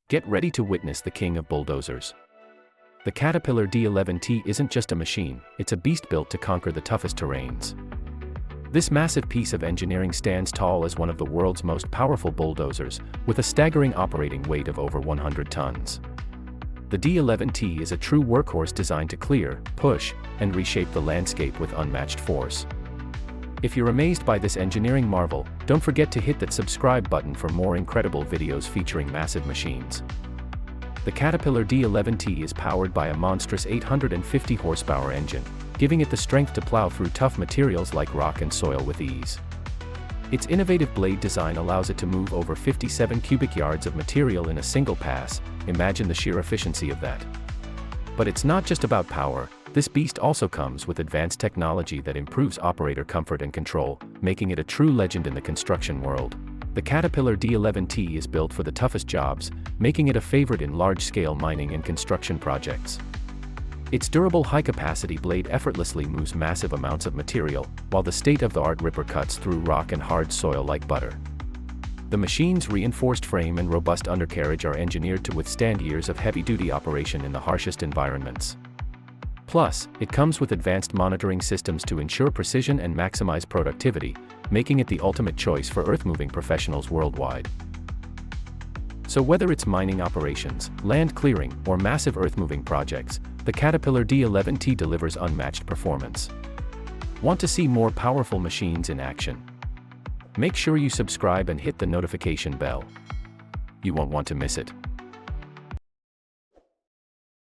Get ready to witness the king of bulldozers. The Caterpillar D11T isn't just a machine, it's a beast built to conquer the toughest terrains. This massive piece of engineering stands tall as one of the world's most powerful bulldozers, with a staggering operating weight of over 100 tons. The D11T is a true workhorse designed to clear, push, and reshape the landscape with unmatched force. If you're amazed by this engineering marvel, don't forget to hit that subscribe button for more incredible videos featuring massive machines. The Caterpillar D11T is powered by a monstrous 850 horsepower engine, giving it the strength to plow through tough materials like rock and soil with ease. Its innovative blade design allows it to move over 57 cubic yards of material in a single pass. Imagine the sheer efficiency of that. But it's not just about power. This beast also comes with advanced technology that improves operator comfort and control, making it a true legend in the construction world. The Caterpillar D11T is built for the toughest jobs, making it a favorite in large-scale mining and construction projects. Its durable high-capacity blade effortlessly moves massive amounts of material, while the state-of-the-art ripper cuts through rock and hard soil like butter. The machine's reinforced frame and robust undercarriage are engineered to withstand years of heavy-duty operation in the harshest environments. Plus, it comes with advanced monitoring systems to ensure precision and maximize productivity, making it the ultimate choice for earthmoving professionals worldwide. So whether it's mining operations, land clearing, or massive earthmoving projects, the Caterpillar D11T delivers unmatched performance. Want to see more powerful machines in action? Make sure you subscribe and hit the notification bell. You won't want to miss it.